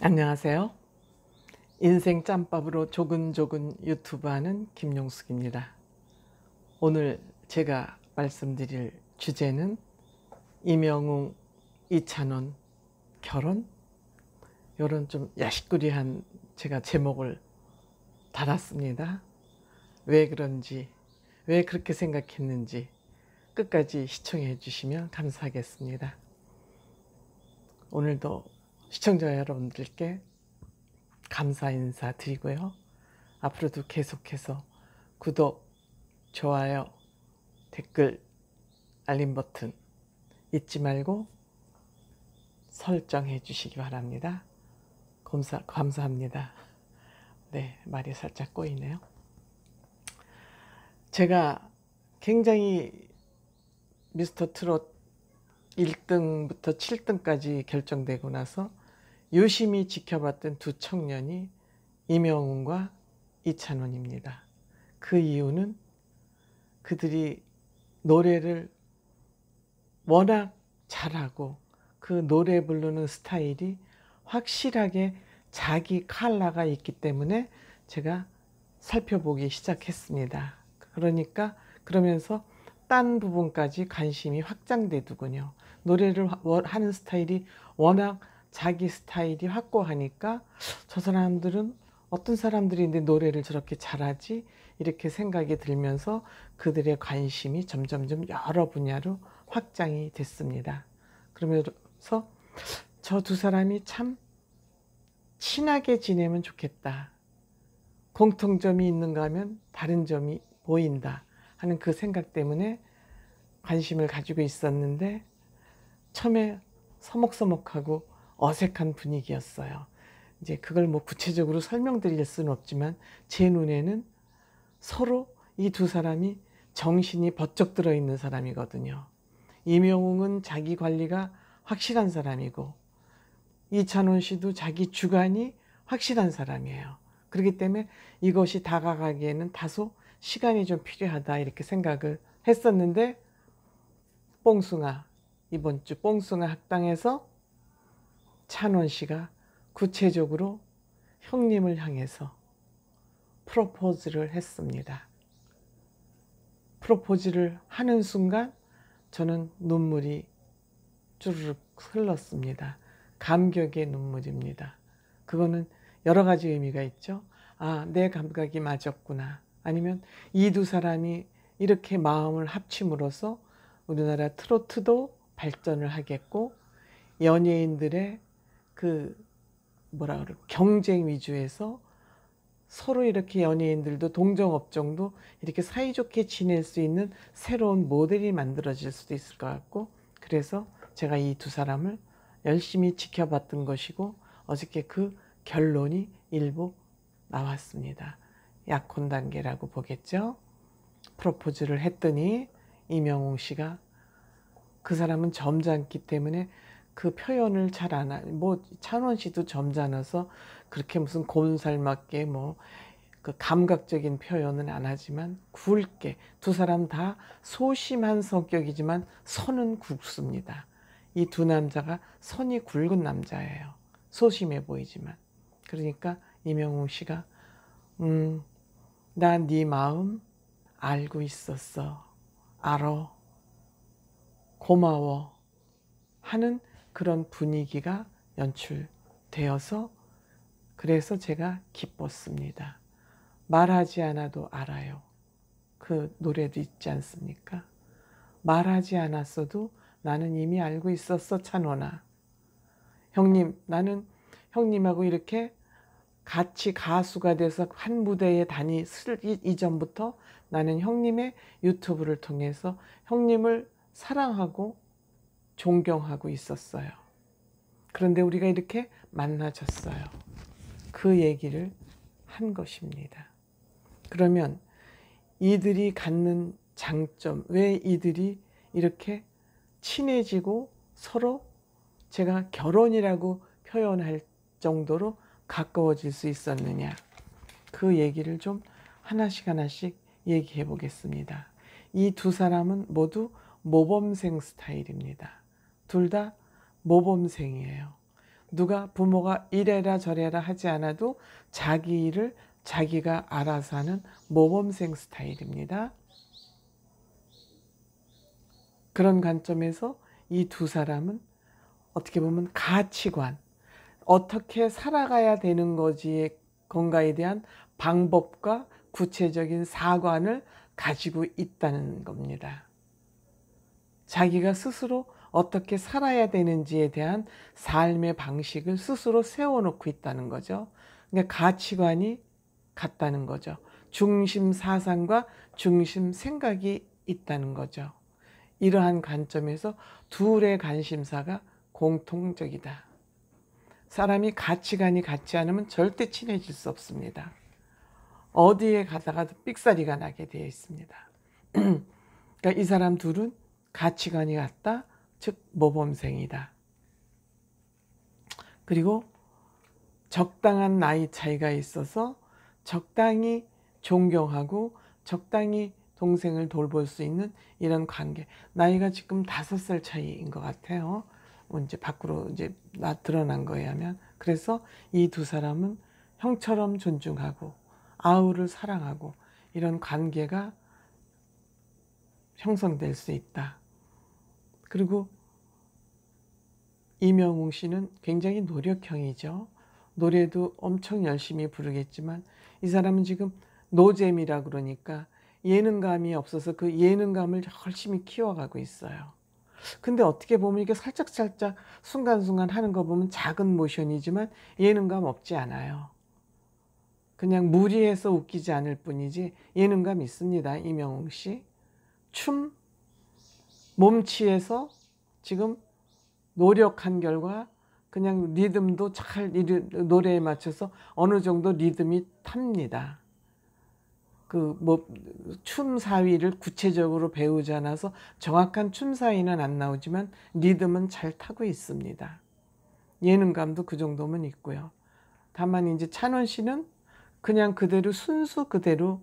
안녕하세요. 인생 짬밥으로 조근조근 유튜브 하는 김용숙입니다. 오늘 제가 말씀드릴 주제는 임영웅, 이찬원 결혼? 이런 좀 야식거리한 제가 제목을 달았습니다. 왜 그런지, 왜 그렇게 생각했는지 끝까지 시청해 주시면 감사하겠습니다. 오늘도 시청자 여러분들께 감사 인사 드리고요. 앞으로도 계속해서 구독, 좋아요, 댓글, 알림 버튼 잊지 말고 설정해 주시기 바랍니다. 감사합니다. 네, 말이 살짝 꼬이네요. 제가 굉장히 미스터 트롯 1등부터 7등까지 결정되고 나서 유심히 지켜봤던 두 청년이 임영웅과 이찬원입니다. 그 이유는 그들이 노래를 워낙 잘하고 그 노래 부르는 스타일이 확실하게 자기 컬러가 있기 때문에 제가 살펴보기 시작했습니다. 그러면서 딴 부분까지 관심이 확장되더군요. 노래를 하는 스타일이 워낙 자기 스타일이 확고하니까 저 사람들은 어떤 사람들인데 노래를 저렇게 잘하지? 이렇게 생각이 들면서 그들의 관심이 점점점 여러 분야로 확장이 됐습니다. 그러면서 저 두 사람이 참 친하게 지내면 좋겠다. 공통점이 있는가 하면 다른 점이 보인다 하는 그 생각 때문에 관심을 가지고 있었는데 처음에 서먹서먹하고 어색한 분위기였어요. 이제 그걸 뭐 구체적으로 설명드릴 수는 없지만 제 눈에는 서로 이 두 사람이 정신이 번쩍 들어있는 사람이거든요. 임영웅은 자기 관리가 확실한 사람이고 이찬원 씨도 자기 주관이 확실한 사람이에요. 그렇기 때문에 이것이 다가가기에는 다소 시간이 좀 필요하다 이렇게 생각을 했었는데 이번 주 뽕숭아 학당에서 찬원 씨가 구체적으로 형님을 향해서 프로포즈를 했습니다. 프로포즈를 하는 순간 저는 눈물이 주르륵 흘렀습니다. 감격의 눈물입니다. 그거는 여러 가지 의미가 있죠. 아, 내 감각이 맞았구나. 아니면 이 두 사람이 이렇게 마음을 합침으로써 우리나라 트로트도 발전을 하겠고 연예인들의 경쟁 위주에서 서로 이렇게 연예인들도 동종업종도 이렇게 사이좋게 지낼 수 있는 새로운 모델이 만들어질 수도 있을 것 같고 그래서 제가 이 두 사람을 열심히 지켜봤던 것이고 어저께 그 결론이 일부 나왔습니다. 약혼 단계라고 보겠죠. 프로포즈를 했더니 임영웅 씨가 그 사람은 점잖기 때문에 그 표현을 잘 안 하, 뭐 찬원 씨도 점잖아서 그렇게 무슨 곰살맞게 그 감각적인 표현은 안 하지만 굵게 두 사람 다 소심한 성격이지만 선은 굵습니다. 이 두 남자가 선이 굵은 남자예요. 소심해 보이지만. 그러니까 임영웅 씨가 나 네 마음 알고 있었어. 알아. 고마워. 하는 그런 분위기가 연출되어서 그래서 제가 기뻤습니다. 말하지 않아도 알아요. 그 노래도 있지 않습니까? 말하지 않았어도 나는 이미 알고 있었어, 찬원아. 형님, 나는 형님하고 이렇게 같이 가수가 돼서 한 무대에 이전부터 나는 형님의 유튜브를 통해서 형님을 사랑하고 존경하고 있었어요. 그런데 우리가 이렇게 만나졌어요. 그 얘기를 한 것입니다. 그러면 이들이 갖는 장점, 왜 이들이 이렇게 친해지고 서로 제가 결혼이라고 표현할 정도로 가까워질 수 있었느냐. 그 얘기를 좀 하나씩 얘기해 보겠습니다. 이 두 사람은 모두 모범생 스타일입니다. 둘 다 모범생이에요. 누가 부모가 이래라 저래라 하지 않아도 자기 일을 자기가 알아서 하는 모범생 스타일입니다. 그런 관점에서 이 두 사람은 어떻게 보면 가치관, 어떻게 살아가야 되는 건가에 대한 방법과 구체적인 사관을 가지고 있다는 겁니다. 자기가 스스로 어떻게 살아야 되는지에 대한 삶의 방식을 스스로 세워놓고 있다는 거죠. 그러니까 가치관이 같다는 거죠. 중심 사상과 중심 생각이 있다는 거죠. 이러한 관점에서 둘의 관심사가 공통적이다. 사람이 가치관이 같지 않으면 절대 친해질 수 없습니다. 어디에 가다가도 삑사리가 나게 되어 있습니다. 그러니까 이 사람 둘은 가치관이 같다, 즉 모범생이다. 그리고 적당한 나이 차이가 있어서 적당히 존경하고 적당히 동생을 돌볼 수 있는 이런 관계. 나이가 지금 5살 차이인 것 같아요. 이제 밖으로 이제 드러난 거에 하면. 그래서 이 두 사람은 형처럼 존중하고 아우를 사랑하고 이런 관계가 형성될 수 있다. 그리고 이명웅 씨는 굉장히 노력형이죠. 노래도 엄청 열심히 부르겠지만 이 사람은 지금 노잼이라 그러니까 예능감이 없어서 그 예능감을 열심히 키워가고 있어요. 근데 어떻게 보면 이게 살짝 순간순간 하는 거 보면 작은 모션이지만 예능감 없지 않아요. 그냥 무리해서 웃기지 않을 뿐이지 예능감 있습니다. 이명웅 씨. 춤, 몸치에서 지금 노력한 결과 그냥 리듬도 잘 노래에 맞춰서 어느 정도 리듬이 탑니다. 춤 사위를 구체적으로 배우지 않아서 정확한 춤 사위는 안 나오지만 리듬은 잘 타고 있습니다. 예능감도 그 정도면 있고요. 다만 이제 찬원 씨는 그냥 그대로 순수 그대로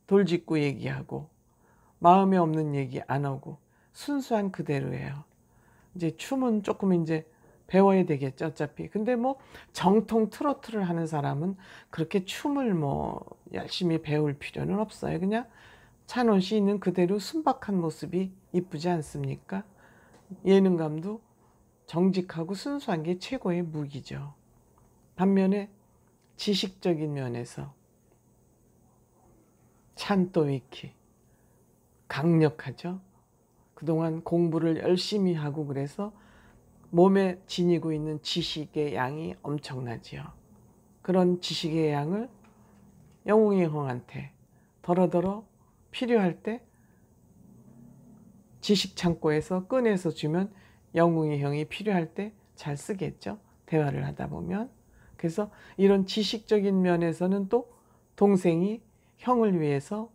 돌직구 얘기하고 마음에 없는 얘기 안 하고 순수한 그대로예요. 이제 춤은 조금 이제 배워야 되겠죠, 어차피. 근데 뭐 정통 트로트를 하는 사람은 그렇게 춤을 뭐 열심히 배울 필요는 없어요. 그냥 찬원 씨 있는 그대로 순박한 모습이 이쁘지 않습니까? 예능감도 정직하고 순수한 게 최고의 무기죠. 반면에 지식적인 면에서 찬또위키 강력하죠. 그동안 공부를 열심히 하고 그래서 몸에 지니고 있는 지식의 양이 엄청나지요. 그런 지식의 양을 영웅이 형한테 더러더러 필요할 때 지식 창고에서 꺼내서 주면 영웅이 형이 필요할 때 잘 쓰겠죠. 대화를 하다 보면. 그래서 이런 지식적인 면에서는 또 동생이 형을 위해서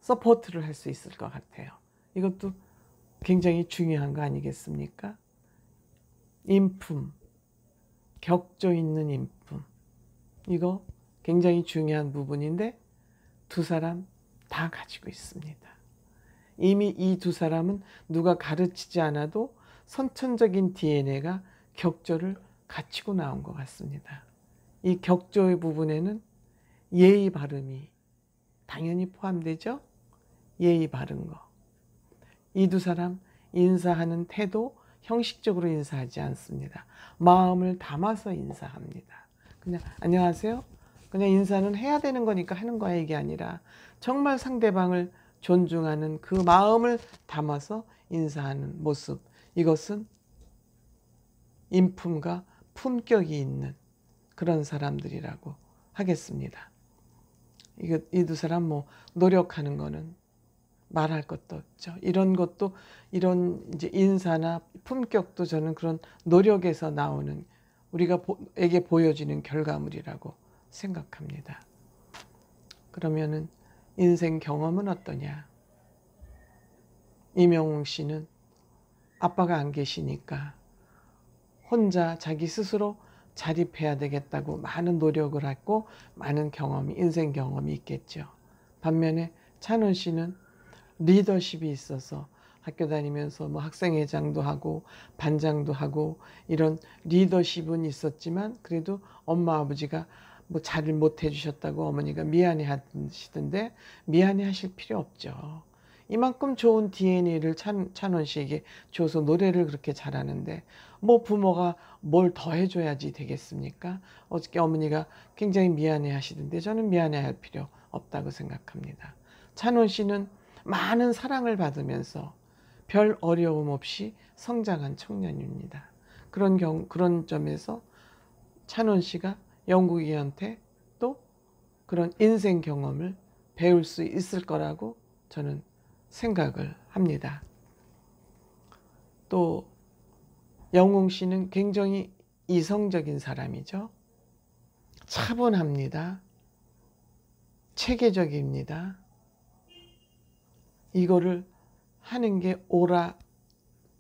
서포트를 할 수 있을 것 같아요. 이것도 굉장히 중요한 거 아니겠습니까? 인품, 격조 있는 인품. 이거 굉장히 중요한 부분인데 두 사람 다 가지고 있습니다. 이미 이 두 사람은 누가 가르치지 않아도 선천적인 DNA가 격조를 갖추고 나온 것 같습니다. 이 격조의 부분에는 예의 바름이 당연히 포함되죠. 예의 바른 거. 이 두 사람 인사하는 태도 형식적으로 인사하지 않습니다. 마음을 담아서 인사합니다. 그냥 안녕하세요. 그냥 인사는 해야 되는 거니까 하는 거야 이게 아니라 정말 상대방을 존중하는 그 마음을 담아서 인사하는 모습. 이것은 인품과 품격이 있는 그런 사람들이라고 하겠습니다. 이 두 사람 뭐 노력하는 거는 말할 것도 없죠. 이런 것도 이런 이제 인사나 품격도 저는 그런 노력에서 나오는 우리가에게 보여지는 결과물이라고 생각합니다. 그러면은 인생 경험은 어떠냐? 이명웅 씨는 아빠가 안 계시니까 혼자 자기 스스로 자립해야 되겠다고 많은 노력을 했고 많은 인생 경험이 있겠죠. 반면에 찬원 씨는 리더십이 있어서 학교 다니면서 뭐 학생회장도 하고 반장도 하고 이런 리더십은 있었지만 그래도 엄마 아버지가 뭐 잘을 못 해주셨다고 어머니가 미안해 하시던데 미안해 하실 필요 없죠. 이만큼 좋은 DNA를 찬원 씨에게 줘서 노래를 그렇게 잘하는데 뭐 부모가 뭘 더 해줘야지 되겠습니까? 어저께 어머니가 굉장히 미안해 하시던데 저는 미안해 할 필요 없다고 생각합니다. 찬원 씨는 많은 사랑을 받으면서 별 어려움 없이 성장한 청년입니다. 그런 점에서 찬원 씨가 영국이한테 또 그런 인생 경험을 배울 수 있을 거라고 저는 생각을 합니다. 또 영웅 씨는 굉장히 이성적인 사람이죠. 차분합니다. 체계적입니다. 이거를 하는 게 옳아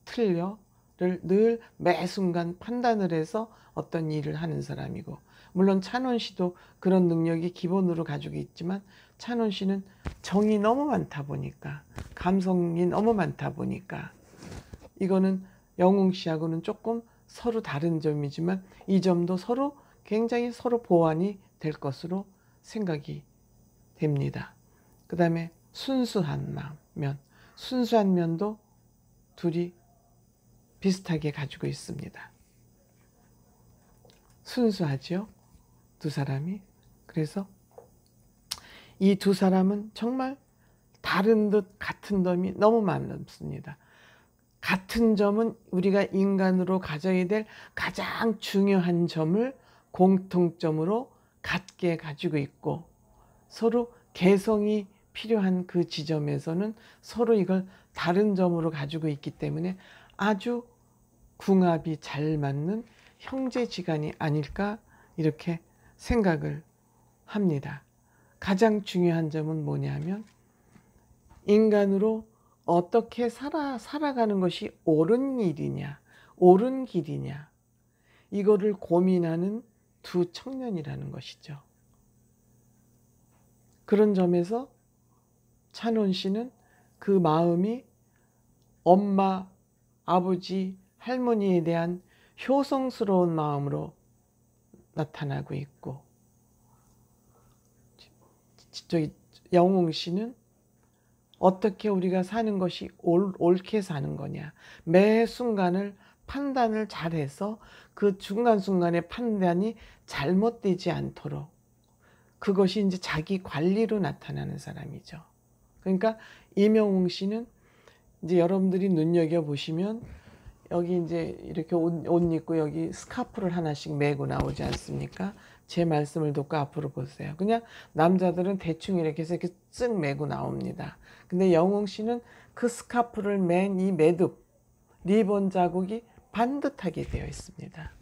틀려를 늘 매 순간 판단을 해서 어떤 일을 하는 사람이고, 물론 찬원 씨도 그런 능력이 기본으로 가지고 있지만 찬원 씨는 정이 너무 많다 보니까, 감성이 너무 많다 보니까 이거는 영웅 씨하고는 조금 서로 다른 점이지만 이 점도 서로 굉장히 서로 보완이 될 것으로 생각이 됩니다. 그 다음에 순수한 순수한 면도 둘이 비슷하게 가지고 있습니다. 순수하죠, 두 사람이. 그래서 이 두 사람은 정말 다른 듯 같은 점이 너무 많습니다. 같은 점은 우리가 인간으로 가져야 될 가장 중요한 점을 공통점으로 같게 가지고 있고, 서로 개성이 필요한 그 지점에서는 서로 이걸 다른 점으로 가지고 있기 때문에 아주 궁합이 잘 맞는 형제지간이 아닐까 이렇게 생각을 합니다. 가장 중요한 점은 뭐냐면 인간으로 어떻게 살아가는 것이 옳은 일이냐, 옳은 길이냐, 이거를 고민하는 두 청년이라는 것이죠. 그런 점에서 찬원 씨는 그 마음이 엄마, 아버지, 할머니에 대한 효성스러운 마음으로 나타나고 있고, 저기 영웅 씨는 어떻게 우리가 사는 것이 옳게 사는 거냐, 매 순간을 판단을 잘해서 그 중간중간의 판단이 잘못되지 않도록, 그것이 이제 자기 관리로 나타나는 사람이죠. 그러니까 이명웅 씨는 이제 여러분들이 눈여겨보시면 여기 이제 이렇게 옷 입고 여기 스카프를 하나씩 메고 나오지 않습니까? 제 말씀을 듣고 앞으로 보세요. 그냥 남자들은 대충 이렇게 해서 이렇게 쓱 메고 나옵니다. 근데 영웅 씨는 그 스카프를 맨 이 매듭, 리본 자국이 반듯하게 되어 있습니다.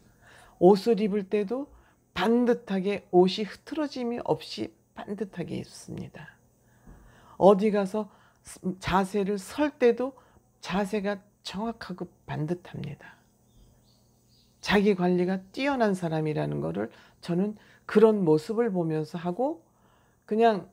옷을 입을 때도 반듯하게 옷이 흐트러짐이 없이 반듯하게 입습니다. 어디 가서 자세를 설 때도 자세가 정확하고 반듯합니다. 자기 관리가 뛰어난 사람이라는 것을 저는 그런 모습을 보면서 하고, 그냥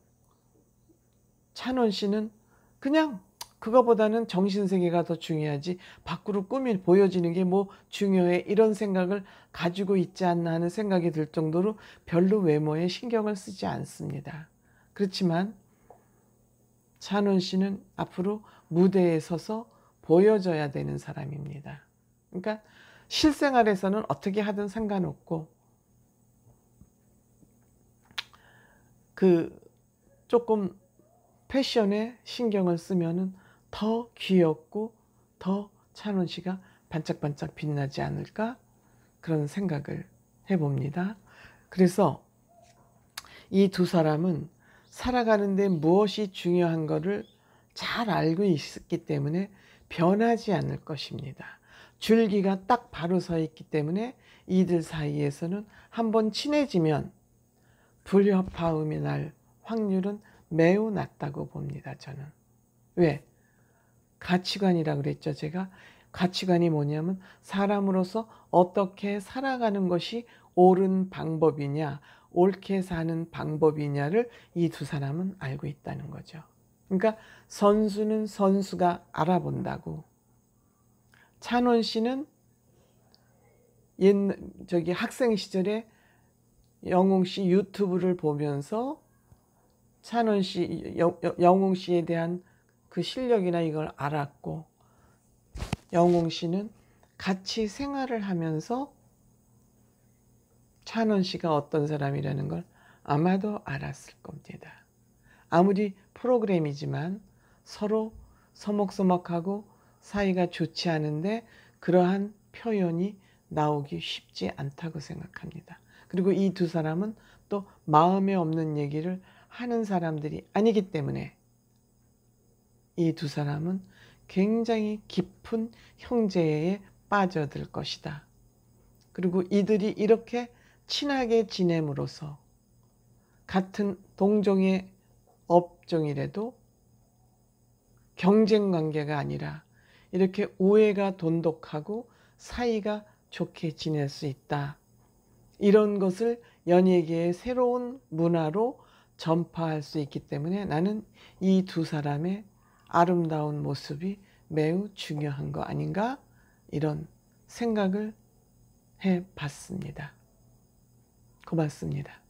찬원 씨는 그냥 그거보다는 정신세계가 더 중요하지 밖으로 꾸미 보여지는 게 뭐 중요해, 이런 생각을 가지고 있지 않나 하는 생각이 들 정도로 별로 외모에 신경을 쓰지 않습니다. 그렇지만 찬원 씨는 앞으로 무대에 서서 보여줘야 되는 사람입니다. 그러니까 실생활에서는 어떻게 하든 상관없고, 그 조금 패션에 신경을 쓰면은 더 귀엽고 더 찬원 씨가 반짝반짝 빛나지 않을까, 그런 생각을 해봅니다. 그래서 이 두 사람은 살아가는데 무엇이 중요한 것을 잘 알고 있기 때문에 변하지 않을 것입니다. 줄기가 딱 바로 서 있기 때문에 이들 사이에서는 한번 친해지면 불협화음이 날 확률은 매우 낮다고 봅니다. 저는. 왜? 가치관이라고 그랬죠. 제가 가치관이 뭐냐면 사람으로서 어떻게 살아가는 것이 옳은 방법이냐, 옳게 사는 방법이냐를 이 두 사람은 알고 있다는 거죠. 그러니까 선수는 선수가 알아본다고. 찬원 씨는 저기 학생 시절에 영웅 씨 유튜브를 보면서 찬원 씨, 영웅 씨에 대한 그 실력이나 이걸 알았고, 영웅 씨는 같이 생활을 하면서 찬원 씨가 어떤 사람이라는 걸 아마도 알았을 겁니다. 아무리 프로그램이지만 서로 서먹서먹하고 사이가 좋지 않은데 그러한 표현이 나오기 쉽지 않다고 생각합니다. 그리고 이 두 사람은 또 마음에 없는 얘기를 하는 사람들이 아니기 때문에 이 두 사람은 굉장히 깊은 형제에 빠져들 것이다. 그리고 이들이 이렇게 친하게 지냄으로써 같은 동종의 업종이라도 경쟁 관계가 아니라 이렇게 우애가 돈독하고 사이가 좋게 지낼 수 있다. 이런 것을 연예계의 새로운 문화로 전파할 수 있기 때문에 나는 이 두 사람의 아름다운 모습이 매우 중요한 거 아닌가, 이런 생각을 해봤습니다. 고맙습니다.